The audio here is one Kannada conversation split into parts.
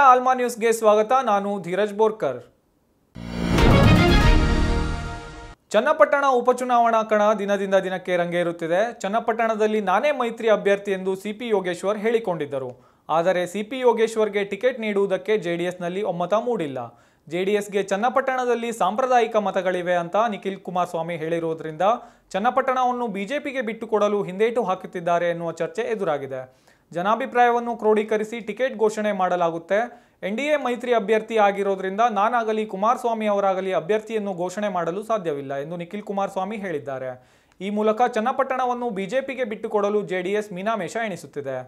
ಆಲ್ಮಾ ನ್ಯೂಸ್ಗೆ ಸ್ವಾಗತ. ನಾನು ಧೀರಜ್ ಬೋರ್ಕರ್. ಚನ್ನಪಟ್ಟಣ ಉಪಚುನಾವಣಾ ಕಣ ದಿನದಿಂದ ದಿನಕ್ಕೆ ರಂಗೇರುತ್ತಿದೆ. ಚನ್ನಪಟ್ಟಣದಲ್ಲಿ ನಾನೇ ಮೈತ್ರಿ ಅಭ್ಯರ್ಥಿ ಎಂದು ಸಿಪಿ ಯೋಗೇಶ್ವರ್ ಹೇಳಿಕೊಂಡಿದ್ದರು. ಆದರೆ ಸಿಪಿ ಯೋಗೇಶ್ವರ್ಗೆ ಟಿಕೆಟ್ ನೀಡುವುದಕ್ಕೆ ಜೆಡಿಎಸ್ನಲ್ಲಿ ಒಮ್ಮತ ಮೂಡಿಲ್ಲ. ಜೆಡಿಎಸ್ಗೆ ಚನ್ನಪಟ್ಟಣದಲ್ಲಿ ಸಾಂಪ್ರದಾಯಿಕ ಮತಗಳಿವೆ ಅಂತ ನಿಖಿಲ್ ಕುಮಾರಸ್ವಾಮಿ ಹೇಳಿರುವುದರಿಂದ ಚನ್ನಪಟ್ಟಣವನ್ನು ಬಿಜೆಪಿಗೆ ಬಿಟ್ಟುಕೊಡಲು ಹಿಂದೇಟು ಹಾಕುತ್ತಿದ್ದಾರೆ ಎನ್ನುವ ಚರ್ಚೆ ಎದುರಾಗಿದೆ. ಜನಾಭಿಪ್ರಾಯವನ್ನು ಕ್ರೋಢೀಕರಿಸಿ ಟಿಕೆಟ್ ಘೋಷಣೆ ಮಾಡಲಾಗುತ್ತೆ. ಎನ್ಡಿಎ ಮೈತ್ರಿ ಅಭ್ಯರ್ಥಿ ಆಗಿರೋದ್ರಿಂದ ನಾನಾಗಲಿ ಕುಮಾರಸ್ವಾಮಿ ಅವರಾಗಲಿ ಅಭ್ಯರ್ಥಿಯನ್ನು ಘೋಷಣೆ ಮಾಡಲು ಸಾಧ್ಯವಿಲ್ಲ ಎಂದು ನಿಖಿಲ್ ಕುಮಾರಸ್ವಾಮಿ ಹೇಳಿದ್ದಾರೆ. ಈ ಮೂಲಕ ಚನ್ನಪಟ್ಟಣವನ್ನು ಬಿಜೆಪಿಗೆ ಬಿಟ್ಟುಕೊಡಲು ಜೆಡಿಎಸ್ ಮೀನಾಮೇಷ ಎಣಿಸುತ್ತಿದೆ.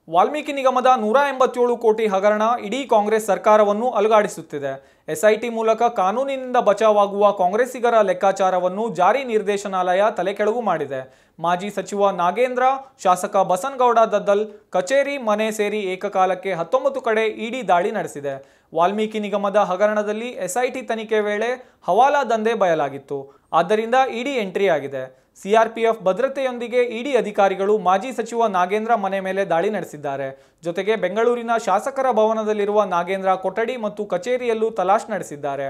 ವಾಲ್ಮೀಕಿ ನಿಗಮದ 187 ಕೋಟಿ ಹಗರಣ ಇಡೀ ಕಾಂಗ್ರೆಸ್ ಸರ್ಕಾರವನ್ನು ಅಲುಗಾಡಿಸುತ್ತಿದೆ. ಎಸ್ಐಟಿ ಮೂಲಕ ಕಾನೂನಿನಿಂದ ಬಚಾವಾಗುವ ಕಾಂಗ್ರೆಸ್ಸಿಗರ ಲೆಕ್ಕಾಚಾರವನ್ನು ಜಾರಿ ನಿರ್ದೇಶನಾಲಯ ತಲೆಕೆಳಗು ಮಾಡಿದೆ. ಮಾಜಿ ಸಚಿವ ನಾಗೇಂದ್ರ, ಶಾಸಕ ಬಸನಗೌಡ ದದ್ದಲ್ ಕಚೇರಿ, ಮನೆ ಸೇರಿ ಏಕಕಾಲಕ್ಕೆ 19 ಕಡೆ ಇಡಿ ದಾಳಿ ನಡೆಸಿದೆ. ವಾಲ್ಮೀಕಿ ನಿಗಮದ ಹಗರಣದಲ್ಲಿ ಎಸ್ಐಟಿ ತನಿಖೆ ವೇಳೆ ಹವಾಲಾ ದಂಧೆ ಬಯಲಾಗಿತ್ತು. ಆದ್ದರಿಂದ ಇಡಿ ಎಂಟ್ರಿ ಆಗಿದೆ. ಸಿಆರ್ಪಿಎಫ್ ಭದ್ರತೆಯೊಂದಿಗೆ ಇಡಿ ಅಧಿಕಾರಿಗಳು ಮಾಜಿ ಸಚಿವ ನಾಗೇಂದ್ರ ಮನೆ ಮೇಲೆ ದಾಳಿ ನಡೆಸಿದ್ದಾರೆ. ಜೊತೆಗೆ ಬೆಂಗಳೂರಿನ ಶಾಸಕರ ಭವನದಲ್ಲಿರುವ ನಾಗೇಂದ್ರ ಕೊಠಡಿ ಮತ್ತು ಕಚೇರಿಯಲ್ಲೂ ತಲಾಶ್ ನಡೆಸಿದ್ದಾರೆ.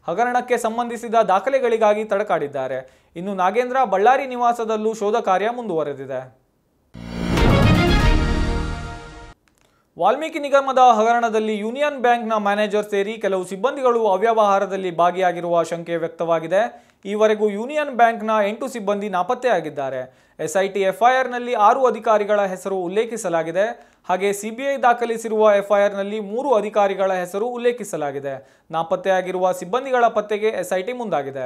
ಹಗರಣಕ್ಕೆ ಸಂಬಂಧಿಸಿದ ದಾಖಲೆಗಳಿಗಾಗಿ ತಡಕಾಡಿದ್ದಾರೆ. ಇನ್ನು ನಾಗೇಂದ್ರ ಬಳ್ಳಾರಿ ನಿವಾಸದಲ್ಲೂ ಶೋಧ ಕಾರ್ಯ ಮುಂದುವರೆದಿದೆ. ವಾಲ್ಮೀಕಿ ನಿಗಮದ ಹಗರಣದಲ್ಲಿ ಯೂನಿಯನ್ ಬ್ಯಾಂಕ್ನ ಮ್ಯಾನೇಜರ್ ಸೇರಿ ಕೆಲವು ಸಿಬ್ಬಂದಿಗಳು ಅವ್ಯವಹಾರದಲ್ಲಿ ಭಾಗಿಯಾಗಿರುವ ಶಂಕೆ ವ್ಯಕ್ತವಾಗಿದೆ. ಈವರೆಗೂ ಯೂನಿಯನ್ ಬ್ಯಾಂಕ್ನ 8 ಸಿಬ್ಬಂದಿ ನಾಪತ್ತೆಯಾಗಿದ್ದಾರೆ. ಎಸ್ಐಟಿ ಎಫ್ಐಆರ್ನಲ್ಲಿ 6 ಅಧಿಕಾರಿಗಳ ಹೆಸರು ಉಲ್ಲೇಖಿಸಲಾಗಿದೆ. ಹಾಗೆ ಸಿಬಿಐ ದಾಖಲಿಸಿರುವ ಎಫ್ಐಆರ್ನಲ್ಲಿ 3 ಅಧಿಕಾರಿಗಳ ಹೆಸರು ಉಲ್ಲೇಖಿಸಲಾಗಿದೆ. ನಾಪತ್ತೆಯಾಗಿರುವ ಸಿಬ್ಬಂದಿಗಳ ಪತ್ತೆಗೆ ಎಸ್ಐಟಿ ಮುಂದಾಗಿದೆ.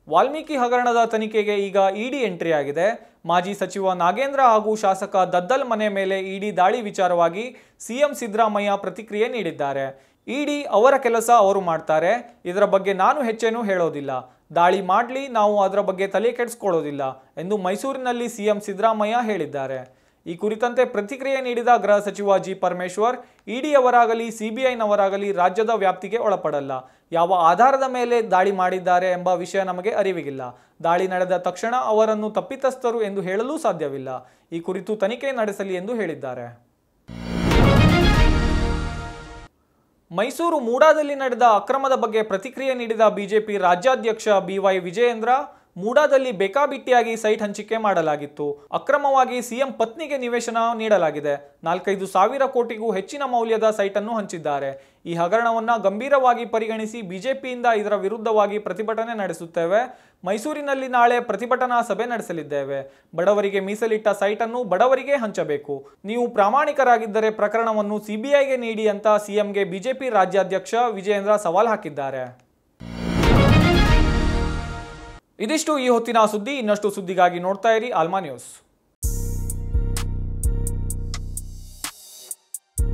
ವಾಲ್ಮೀಕಿ ಹಗರಣದ ತನಿಖೆಗೆ ಈಗ ಇಡಿ ಎಂಟ್ರಿ ಆಗಿದೆ. ಮಾಜಿ ಸಚಿವ ನಾಗೇಂದ್ರ ಹಾಗೂ ಶಾಸಕ ದದ್ದಲ್ ಮನೆ ಮೇಲೆ ಇಡಿ ದಾಳಿ ವಿಚಾರವಾಗಿ ಸಿಎಂ ಸಿದ್ದರಾಮಯ್ಯ ಪ್ರತಿಕ್ರಿಯೆ ನೀಡಿದ್ದಾರೆ. ಇಡಿ ಅವರ ಕೆಲಸ ಅವರು ಮಾಡ್ತಾರೆ, ಇದರ ಬಗ್ಗೆ ನಾನು ಹೆಚ್ಚೇನೂ ಹೇಳೋದಿಲ್ಲ. ದಾಳಿ ಮಾಡಲಿ, ನಾವು ಅದರ ಬಗ್ಗೆ ತಲೆ ಕೆಡಿಸ್ಕೊಳ್ಳೋದಿಲ್ಲ ಎಂದು ಮೈಸೂರಿನಲ್ಲಿ ಸಿಎಂ ಸಿದ್ದರಾಮಯ್ಯ ಹೇಳಿದ್ದಾರೆ. ಈ ಕುರಿತಂತೆ ಪ್ರತಿಕ್ರಿಯೆ ನೀಡಿದ ಗೃಹ ಸಚಿವ ಜಿ ಪರಮೇಶ್ವರ್, ಇಡಿಯವರಾಗಲಿ ಸಿಬಿಐನವರಾಗಲಿ ರಾಜ್ಯದ ವ್ಯಾಪ್ತಿಗೆ ಒಳಪಡಲ್ಲ. ಯಾವ ಆಧಾರದ ಮೇಲೆ ದಾಳಿ ಮಾಡಿದ್ದಾರೆ ಎಂಬ ವಿಷಯ ನಮಗೆ ಅರಿವಿಗಿಲ್ಲ. ದಾಳಿ ನಡೆದ ತಕ್ಷಣ ಅವರನ್ನು ತಪ್ಪಿತಸ್ಥರು ಎಂದು ಹೇಳಲು ಸಾಧ್ಯವಿಲ್ಲ. ಈ ಕುರಿತು ತನಿಖೆ ನಡೆಸಲಿ ಎಂದು ಹೇಳಿದ್ದಾರೆ. ಮೈಸೂರು ಮೂಡಾದಲ್ಲಿ ನಡೆದ ಅಕ್ರಮದ ಬಗ್ಗೆ ಪ್ರತಿಕ್ರಿಯೆ ನೀಡಿದ ಬಿಜೆಪಿ ರಾಜ್ಯಾಧ್ಯಕ್ಷ ಬಿವೈ ವಿಜಯೇಂದ್ರ, ಮೂಡಾದಲ್ಲಿ ಬೇಕಾಬಿಟ್ಟಿಯಾಗಿ ಸೈಟ್ ಹಂಚಿಕೆ ಮಾಡಲಾಗಿತ್ತು. ಅಕ್ರಮವಾಗಿ ಸಿಎಂ ಪತ್ನಿಗೆ ನಿವೇಶನ ನೀಡಲಾಗಿದೆ. 4-5 ಸಾವಿರ ಕೋಟಿಗೂ ಹೆಚ್ಚಿನ ಮೌಲ್ಯದ ಸೈಟ್ ಅನ್ನು ಹಂಚಿದ್ದಾರೆ. ಈ ಹಗರಣವನ್ನು ಗಂಭೀರವಾಗಿ ಪರಿಗಣಿಸಿ ಬಿಜೆಪಿಯಿಂದ ಇದರ ವಿರುದ್ಧವಾಗಿ ಪ್ರತಿಭಟನೆ ನಡೆಸುತ್ತೇವೆ. ಮೈಸೂರಿನಲ್ಲಿ ನಾಳೆ ಪ್ರತಿಭಟನಾ ಸಭೆ ನಡೆಸಲಿದ್ದೇವೆ. ಬಡವರಿಗೆ ಮೀಸಲಿಟ್ಟ ಸೈಟ್ ಅನ್ನು ಬಡವರಿಗೆ ಹಂಚಬೇಕು. ನೀವು ಪ್ರಾಮಾಣಿಕರಾಗಿದ್ದರೆ ಪ್ರಕರಣವನ್ನು ಸಿಬಿಐಗೆ ನೀಡಿ ಅಂತ ಸಿಎಂಗೆ ಬಿಜೆಪಿ ರಾಜ್ಯಾಧ್ಯಕ್ಷ ವಿಜಯೇಂದ್ರ ಸವಾಲ್ ಹಾಕಿದ್ದಾರೆ. ಇದಿಷ್ಟು ಈ ಹೊತ್ತಿನ ಸುದ್ದಿ. ಇನ್ನಷ್ಟು ಸುದ್ದಿಗಾಗಿ ನೋಡ್ತಾ ಇರಿ ಆಲ್ಮಾ ನ್ಯೂಸ್.